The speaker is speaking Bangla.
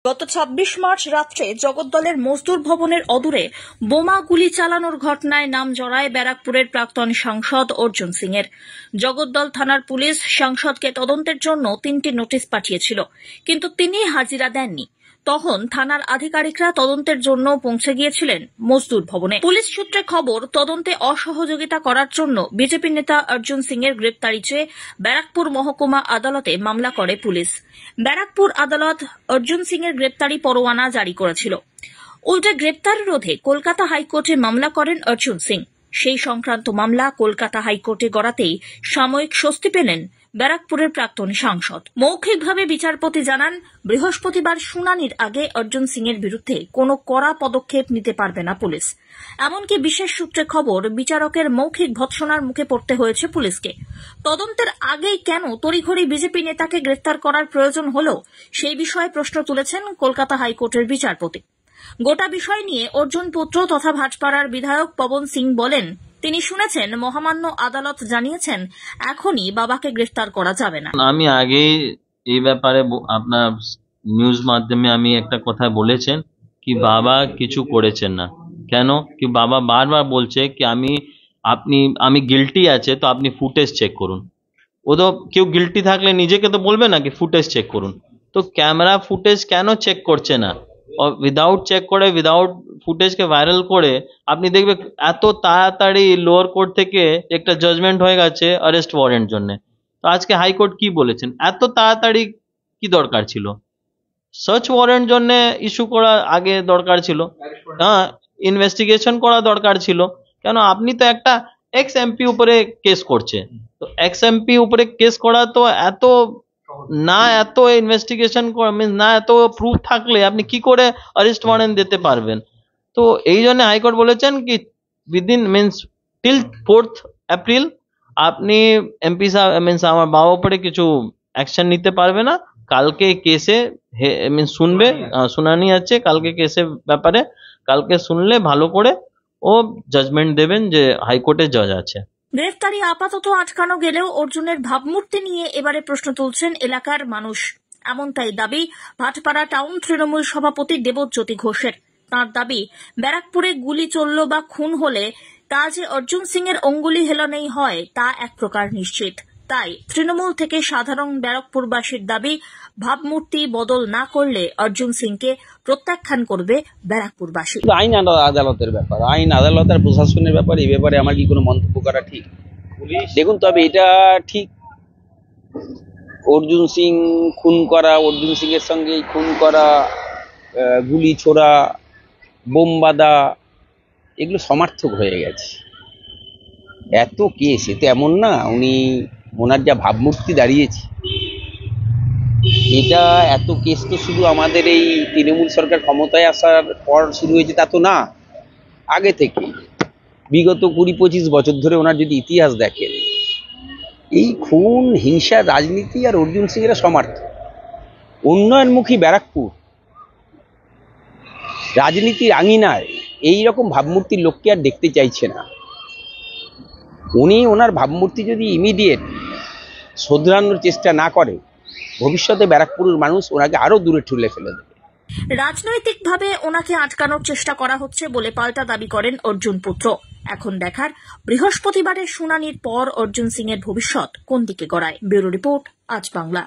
গত ২৬ মার্চ রাত্রে জগদ্দলের মজদুর ভবনের অদূরে বোমা গুলি চালানোর ঘটনায় নাম জড়ায় ব্যারাকপুরের প্রাক্তন সাংসদ অর্জুন সিং এর। জগদ্দল থানার পুলিশ সাংসদকে তদন্তের জন্য ৩টি নোটিশ পাঠিয়েছিল, কিন্তু তিনি হাজিরা দেননি। তখন থানার আধিকারিকরা তদন্তের জন্য পৌঁছে গিয়েছিলেন মজদুর ভবনে। পুলিশ সূত্রে খবর, তদন্তে অসহযোগিতা করার জন্য বিজেপি নেতা অর্জুন সিং এর গ্রেপ্তারি চেয়ে ব্যারাকপুর মহকুমা আদালতে মামলা করে পুলিশ। ব্যারাকপুর আদালত অর্জুন সিং এর গ্রেপ্তারি পরোয়ানা জারি করেছিল। উল্টে গ্রেপ্তার রোধে কলকাতা হাইকোর্টে মামলা করেন অর্জুন সিং। সেই সংক্রান্ত মামলা কলকাতা হাইকোর্টে গড়াতেই সাময়িক স্বস্তি পেলেন ব্যারাকপুরের প্রাক্তন সাংসদ। মৌখিকভাবে বিচারপতি জানান, বৃহস্পতিবার শুনানির আগে অর্জুন সিং এর বিরুদ্ধে কোনো কড়া পদক্ষেপ নিতে পারবে না পুলিশ। এমনকি বিশেষ সূত্রে খবর, বিচারকের মৌখিক ভৎসনার মুখে পড়তে হয়েছে পুলিশকে। তদন্তের আগেই কেন তড়িঘড়ি বিজেপি নেতাকে গ্রেফতার করার প্রয়োজন হলো, সেই বিষয়ে প্রশ্ন তুলেছেন কলকাতা হাইকোর্টের বিচারপতি। গোটা বিষয় নিয়ে অর্জুন পুত্র তথা ভাটপাড়ার বিধায়ক পবন সিং বলেন, তিনি শুনেছেন মহামান্য আদালত জানিয়েছেন এখনই বাবাকে গ্রেফতার করা যাবে না। আমি আগে এই ব্যাপারে আপনার নিউজ মাধ্যমে আমি একটা কথা বলেছেন কি বাবা কিছু করেছেন না। কেন কি বাবা বারবার বলছে কি আমি গিল্টি আছে তো আপনি ফুটেজ চেক করুন। ও তো কেউ গিল্টি থাকলে নিজেকে তো বলবে না কি ফুটেজ চেক করুন। তো ক্যামেরা ফুটেজ কেন চেক করছে না? উইদাউট চেক করে, উইদাউট ফুটেজকে ভাইরাল করে আপনি দেখবে এত তাড়াতাড়ি লোয়ার কোর্ট থেকে একটা জাজমেন্ট হয়ে গেছে অ্যারেস্ট ওয়ারেন্ট জন্য। তো আজকে হাইকোর্ট কি বলেছেন, এত তাড়াতাড়ি কি দরকার ছিল? সার্চ ওয়ারেন্ট জন্য ইস্যু করা আগে দরকার ছিল, হ্যাঁ, ইনভেস্টিগেশন করা দরকার ছিল। কেন আপনি তো একটা এক্স এমপি উপরে কেস করছে, তো এক্স এমপি উপরে কেস করা তো এত ইনভেস্টিগেশন মিনস না এত প্রুফ থাকলে আপনি কি করে অ্যারেস্ট ওয়ারেন্ট দিতে পারবেন? তো এই জন্য হাইকোর্ট বলেছেন কি within means till 4th April আপনি এমপি সাহেব মিনস আমার বাবা উপরে কিছু অ্যাকশন নিতে পারবে না। কালকে কেসে মিনস শুনানি আছে কালকে কেসের ব্যাপারে, কালকে শুনলে ভালো করে ও জাজমেন্ট দেবেন যে হাইকোর্টের জজ আছে। গ্রেফতারি আপাতত আটকানো গেলেও অর্জুনের ভাবমূর্তি নিয়ে এবারে প্রশ্ন তুলছেন এলাকার মানুষ। এমনটাই দাবি ভাটপাড়া টাউন তৃণমূল সভাপতি দেবজ্যোতি ঘোষের। তাঁর দাবি, ব্যারাকপুরে গুলি চলল বা খুন হলে তা যে অর্জুন সিং এর অঙ্গুলি হেলনেই হয় তা এক প্রকার নিশ্চিত। তাই তৃণমূল থেকে সাধারণ ব্যারাকপুরবাসীর দাবি, ভাবমূর্তি বদল না করলে অর্জুন সিংকে প্রত্যাখ্যান করবে ব্যারাকপুরবাসী। আইন আদালতের ব্যাপার, আইন আদালতের প্রশাসনের ব্যাপার, এই ব্যাপারে আমার কি কোনো মন্তব্য করা ঠিক? দেখুন, তবে এটা ঠিক অর্জুন সিং খুন করা, অর্জুন সিং এর সঙ্গে খুন করা, গুলি ছোড়া, বোম বাঁধা, এগুলো সমার্থক হয়ে গেছে। এত কেস, এতে এমন না ওনার যা ভাবমূর্তি দাঁড়িয়েছে, এটা এত কেস তো শুধু আমাদের এই তৃণমূল সরকার ক্ষমতায় আসার পর শুরু হয়েছে তা তো না, আগে থেকে বিগত 20-25 বছর ধরে ওনার যদি ইতিহাস দেখেন, এই খুন, হিংসা, রাজনীতি আর অর্জুন সিং এর সমার্থক। উন্নয়নমুখী ব্যারাকপুর রাজনীতির আঙিনায় এইরকম ভাবমূর্তির লোককে আর দেখতে চাইছে না। ওনার ভাবমূর্তি যদি ইমিডিয়েট শোধরানোর চেষ্টা না করে, ভবিষ্যতে ব্যারাকপুরের মানুষ ওনাকে আরো দূরে ঠেলে ফেলে দেবে। রাজনৈতিকভাবে ওনাকে আটকানোর চেষ্টা করা হচ্ছে বলে পাল্টা দাবি করেন অর্জুন পুত্র। এখন দেখার বৃহস্পতিবারের শুনানির পর অর্জুন সিং এর ভবিষ্যৎ কোন দিকে গড়ায়। ব্যুরো রিপোর্ট, আজ বাংলা।